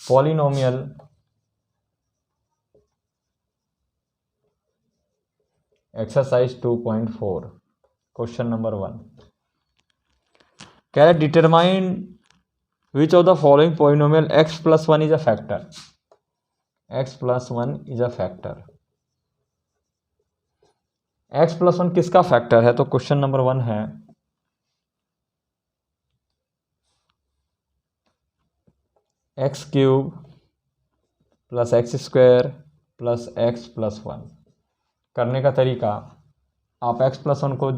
Polynomial exercise 2.4 question number 1 कह रहे determine which of the following polynomial x plus 1 is a factor. x plus 1 is a factor. x plus 1 किसका factor है? तो question number 1 है x cube plus x square plus x plus 1। करने का तरीका, आप x प्लस 1 को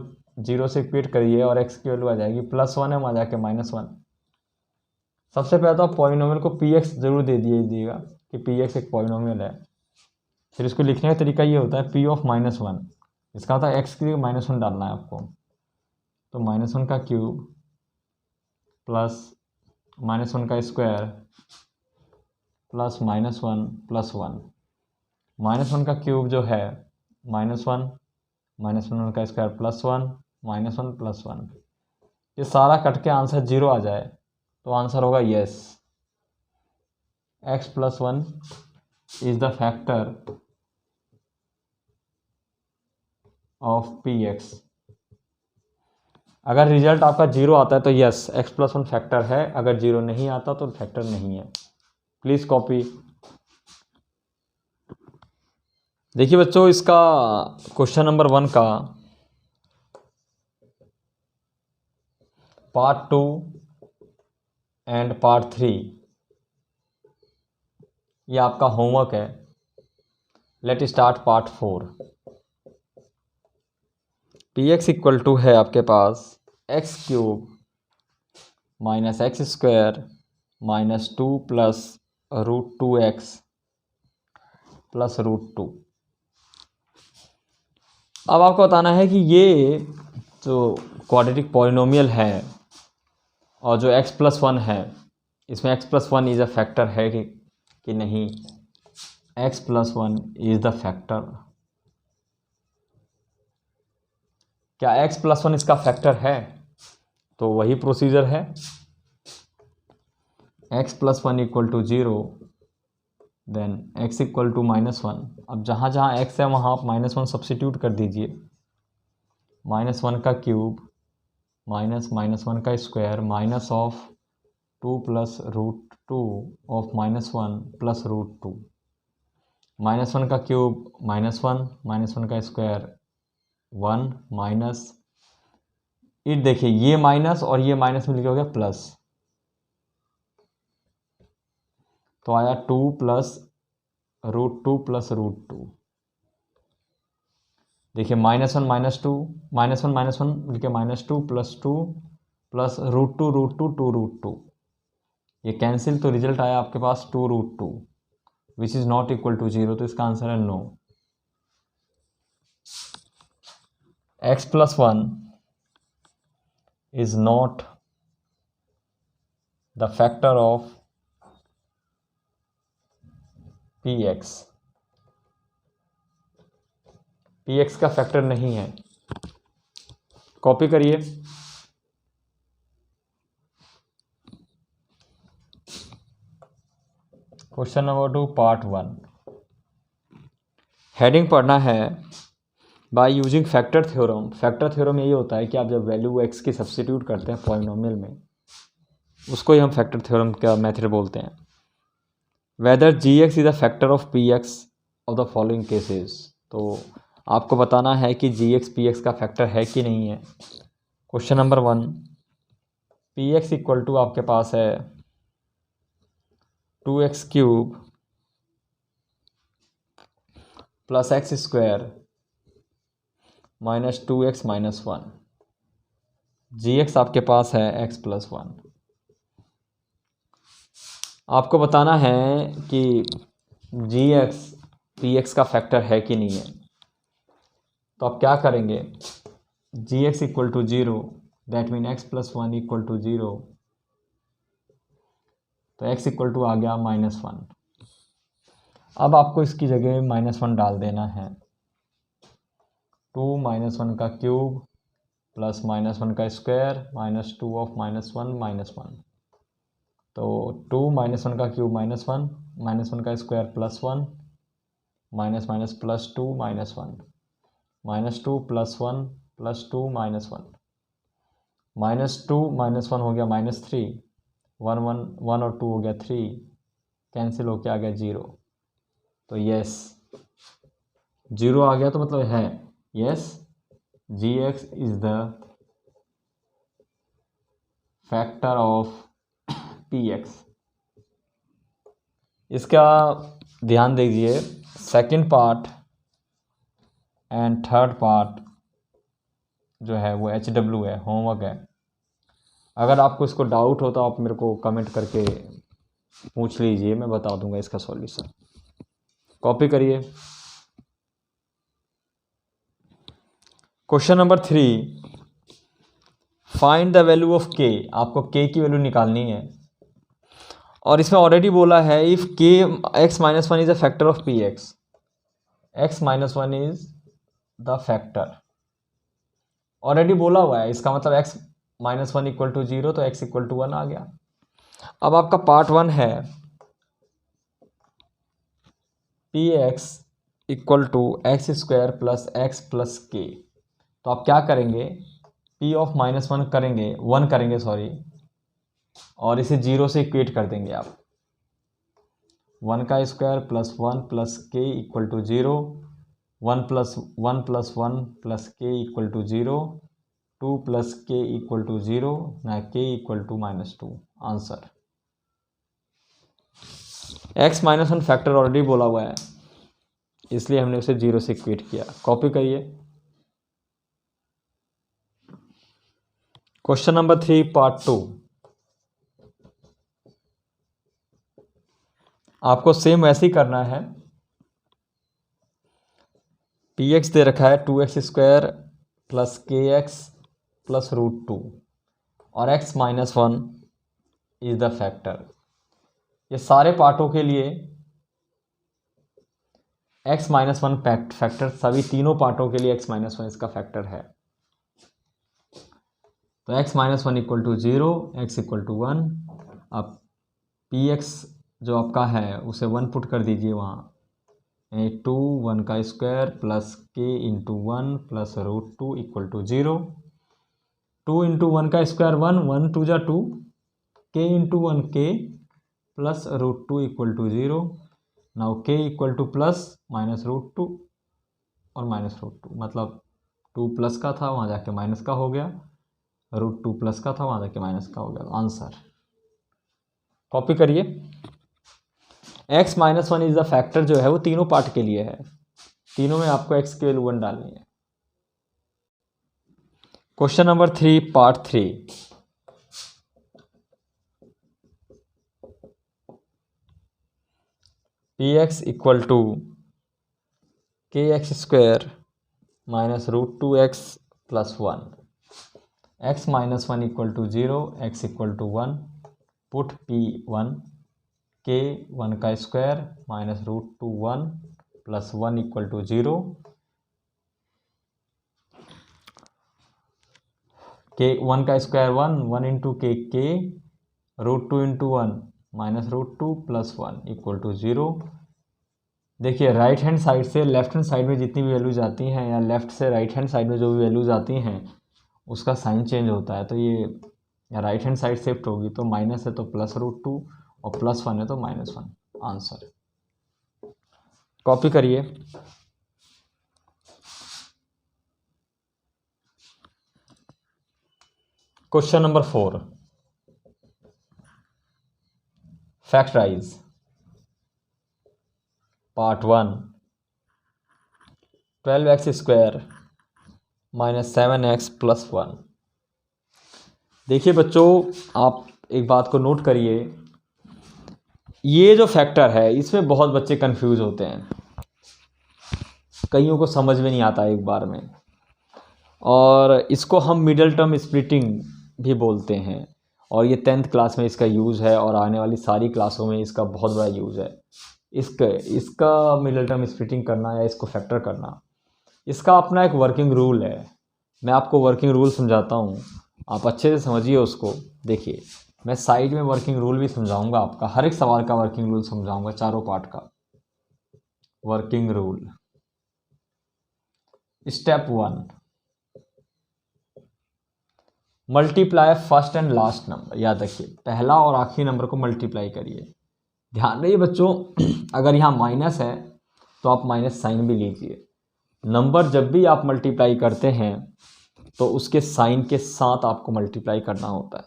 0 से इक्वेट करिए और x की वैल्यू आ जाएगी प्लस 1 है, वहाँ जाके -1। सबसे पहले तो आप पॉलिनोमियल को px जरूर दे दीजिएगा कि px एक पॉलिनोमियल है। फिर इसको लिखने का तरीका ये होता है p ऑफ -1। इसका होता है x के लिए -1 डालना है आपको, तो -1 का क्यूब प्लस -1 का स्क्वायर प्लस -1 प्लस 1। -1 का क्यूब जो है -1 -1 का स्क्वायर प्लस 1 -1 प्लस 1। ये सारा कट के आंसर 0 आ जाए तो आंसर होगा yes, x plus 1 is the factor of px। अगर रिजल्ट आपका 0 आता है तो यस x प्लस 1 फैक्टर है, अगर 0 नहीं आता तो फैक्टर नहीं है। Please copy. देखिए बच्चों, इसका क्वेश्चन नंबर 1 का पार्ट 2 एंड पार्ट 3 ये आपका होमवर्क है। Let start part 4। px equal to है आपके पास x cube minus x square -2 plus √2x plus √2। अब आपको बताना है कि ये जो क्वाड्रेटिक पॉलिनोमियल है और जो x प्लस 1 है, इसमें x plus 1 is a factor है कि नहीं। x plus 1 is the factor. क्या x प्लस 1 इसका फैक्टर है? तो वही प्रोसीजर है, x plus 1 equal to 0, then x equal to -1। अब जहाँ जहाँ x है वहाँ आप -1 सब्सिट्यूट कर दीजिए। -1 का क्यूब माइनस -1 का square minus of 2 plus √2 of -1 plus √2। -1 का क्यूब -1 -1 का स्क्वायर 1 माइनस इट, देखिए ये माइनस और ये माइनस मिलकर हो गया प्लस, तो आया 2 प्लस √2 प्लस √2। देखिए -1 -2 -1 -1 मिलकर -2 प्लस 2 प्लस √2 √2 2 √2। ये कैंसिल, तो रिजल्ट आया आपके पास 2 √2 which is not equal to 0। तो इसका आंसर है no. x plus 1 is not the factor of px। px का फैक्टर नहीं है। कॉपी करिए। Question number 2 part 1। हेडिंग पढ़ना है by using factor theorem. Factor theorem यही होता है कि आप जब वैल्यू x की सब्स्टिट्यूट करते हैं पॉलिनोमियल में, उसको ही हम फैक्टर थ्योरम का मेथड बोलते हैं। Whether gx is a factor of px of the following cases. तो आपको बताना है कि gx px का फैक्टर है कि नहीं है। Question number 1, px equal to आपके पास है 2x cube plus x square -2x -1। gx आपके पास है x प्लस 1। आपको बताना है कि gx px का फैक्टर है कि नहीं है। तो आप क्या करेंगे, gx equal to 0, that mean x plus 1 equal to 0, तो x इक्वल टू आ गया -1। अब आपको इसकी जगह -1 डाल देना है। 2 -1 का क्यूब प्लस -1 का स्क्वायर -2 ऑफ -1 -1। तो 2 -1 का क्यूब -1, -1 का स्क्वायर +1, माइनस माइनस +2 -1, -2 +1 +2 -1, -2 -1 हो गया -3, 1 और 2 हो गया 3, कैंसिल होके आ गया 0। तो यस 0 आ गया तो मतलब है yes gx is the factor of px। इसका ध्यान दीजिए, second part and third part जो है वो HW है, होमवर्क है। अगर आपको इसको डाउट हो तो आप मेरे को कमेंट करके पूछ लीजिए, मैं बता दूंगा इसका सॉल्यूशन। कॉपी करिए। Question number 3, find the value of k। आपको k की वैल्यू निकालनी है और इसमें ऑलरेडी बोला है if k x - 1 is a factor of px, x - 1 is the factor, already बोला हुआ है। इसका मतलब x - 1 = 0 तो x = 1 आ गया। अब आपका पार्ट 1 है px = x² + x + k। तो आप क्या करेंगे, p ऑफ -1 करेंगे, 1 करेंगे सॉरी, और इसे 0 से इक्वेट कर देंगे आप। 1 का स्क्वायर + 1 + k = 0, 1 + 1 + 1 + k = 0, 2 + k = 0, ना k = -2। Answer x - 1 factor already बोला हुआ है, इसलिए हमने उसे 0 से इक्वेट किया। कॉपी करिए। Question number 3 part 2। आपको सेम वैसे ही करना है। px दे रखा है 2x² + kx + √2 और x - 1 इज द फैक्टर। ये सारे पार्टों के लिए x - 1 फैक्टर, सभी तीनों पार्टों के लिए x - 1 इसका फैक्टर है। तो x - 1 = 0, x = 1। अब px जो आपका है उसे 1 पुट कर दीजिए वहाँ, 2 1 का स्क्वायर + k × 1 + √2 = 0। 2 × 1 का स्क्वायर 1, 1 2 जा 2, k × 1 k + √2 = 0। नाउ k = +-√2 और -√2, मतलब 2 प्लस का था वहाँ जाके माइनस का हो गया, √2 प्लस का था वहाँ जाके माइनस का हो गया। आंसर कॉपी करिए। x - 1 इज द फैक्टर जो है वो तीनों पार्ट के लिए है, तीनों में आपको x की वैल्यू 1 डालनी है। Question number 3 part 3। px = kx² - √2x + 1, x - 1 = 0, x = 1, put p1, k 1 का स्क्वायर -√2 1 + 1 = 0, k 1 का स्क्वायर 1, 1 × k k, √2 × 1 -√2 + 1 = 0। देखिए राइट हैंड साइड से लेफ्ट हैंड साइड में जितनी भी वैल्यूज आती हैं या लेफ्ट से राइट हैंड साइड में जो भी वैल्यूज आती हैं उसका साइन चेंज होता है। तो ये राइट हैंड साइड शिफ्ट होगी, तो माइनस है तो +√2 और +1 है तो -1। आंसर कॉपी करिए। Question number 4, factorise part 1। 12x² - 7x + 1। देखिए बच्चों, आप एक बात को नोट करिए, ये जो फैक्टर है इसमें बहुत बच्चे कंफ्यूज होते हैं, कईयों को समझ में नहीं आता एक बार में, और इसको हम मिडल टर्म स्प्लिटिंग भी बोलते हैं, और ये 10th क्लास में इसका यूज़ है और आने वाली सारी क्लासों में इसका बहुत बड़ा यूज़ है। इसका मिडल टर्म स्प्लिटिंग करना या इसको फैक्टर करना, इसका अपना एक वर्किंग रूल है। मैं आपको वर्किंग रूल समझाता हूँ, आप अच्छे से समझिए उसको। देखिए मैं साइड में वर्किंग रूल भी समझाऊंगा आपका, हर एक सवाल का वर्किंग रूल समझाऊंगा, चारों पार्ट का working rule. Step 1, multiply first and last number. याद रखिए पहला और आखिरी नंबर को मल्टीप्लाई करिए। ध्यान रहिए बच्चों, अगर यहाँ माइनस है तो आप माइनस साइन भी लीजिए। नंबर जब भी आप मल्टीप्लाई करते हैं तो उसके साइन के साथ आपको मल्टीप्लाई करना होता है,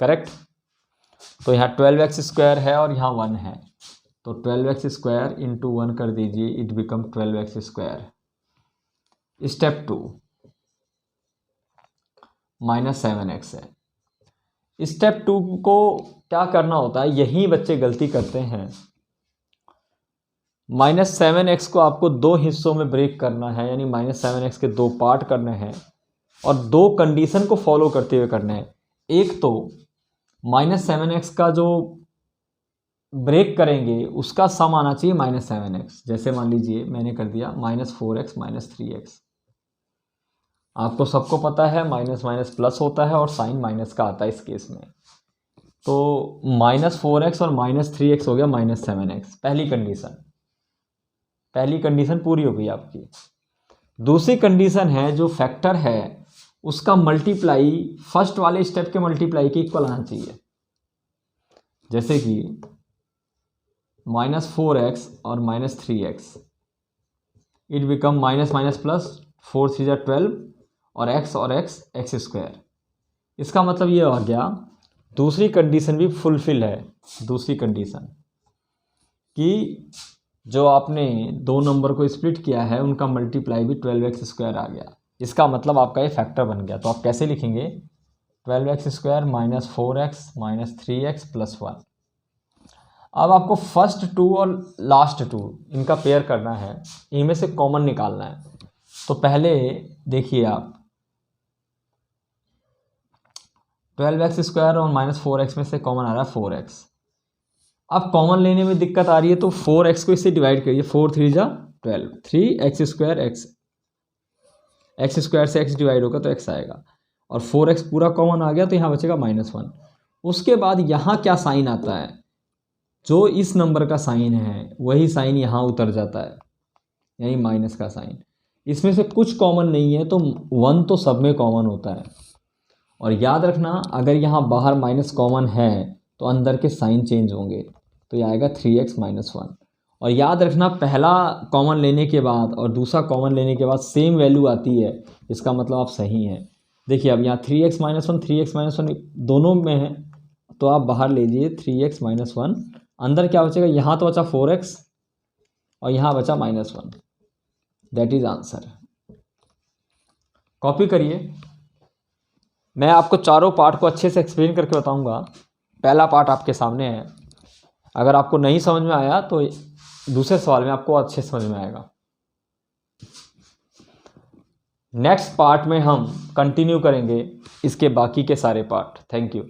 करेक्ट। तो यहाँ 12x² है और यहाँ 1 है, तो 12x² इंटू 1 कर दीजिए, it become 12x²। Step 2, -7x है। स्टेप 2 को क्या करना होता है, यही बच्चे गलती करते हैं। -7x को आपको दो हिस्सों में ब्रेक करना है, यानी -7x के दो पार्ट करने हैं और दो कंडीशन को फॉलो करते हुए करने हैं। एक तो -7x का जो ब्रेक करेंगे उसका सम आना चाहिए -7x। जैसे मान लीजिए मैंने कर दिया -4x -3x। आपको सबको पता है माइनस माइनस प्लस होता है और साइन माइनस का आता है इस केस में। तो -4x और -3x हो गया -7x। पहली कंडीशन पूरी हो गई आपकी। दूसरी कंडीशन है जो फैक्टर है उसका मल्टीप्लाई फर्स्ट वाले स्टेप के मल्टीप्लाई के इक्वल आना चाहिए। जैसे कि -4x और -3x, it become minus minus plus, 4 3 जा 12 और x² इसका मतलब ये आ गया दूसरी कंडीशन भी फुलफिल है। दूसरी कंडीशन कि जो आपने दो नंबर को स्प्लिट किया है उनका मल्टीप्लाई भी 12x² आ गया। इसका मतलब आपका ये फैक्टर बन गया। तो आप कैसे लिखेंगे, 12x² -4x -3x + 1। अब आपको फर्स्ट 2 और लास्ट 2 इनका पेयर करना है, इनमें से कॉमन निकालना है। तो पहले देखिए आप 12x² और -4x में से कॉमन आ रहा है 4x। अब कॉमन लेने में दिक्कत आ रही है तो 4x को इससे डिवाइड करिए, 4 3 जा 12, 3x² x² से x डिवाइड होगा तो x आएगा और 4x पूरा कॉमन आ गया तो यहाँ बचेगा -1। उसके बाद यहाँ क्या साइन आता है, जो इस नंबर का साइन है वही साइन यहाँ उतर जाता है, यानी माइनस का साइन। इसमें से कुछ कॉमन नहीं है तो 1 तो सब में कॉमन होता है। और याद रखना अगर यहाँ बाहर माइनस कॉमन है तो अंदर के साइन चेंज होंगे, तो ये आएगा 3x - 1। और याद रखना पहला कॉमन लेने के बाद और दूसरा कॉमन लेने के बाद सेम वैल्यू आती है, इसका मतलब आप सही हैं। देखिए अब यहाँ 3x - 1 3x - 1 दोनों में है, तो आप बाहर लीजिए 3x - 1, अंदर क्या बचेगा, यहाँ तो बचा 4x और यहाँ बचा -1। That is answer. कॉपी करिए, मैं आपको चारों पार्ट को अच्छे से एक्सप्लेन करके बताऊंगा। पहला पार्ट आपके सामने है, अगर आपको नहीं समझ में आया तो दूसरे सवाल में आपको अच्छे समझ में आएगा। नेक्स्ट पार्ट में हम कंटिन्यू करेंगे इसके बाकी के सारे पार्ट। Thank you.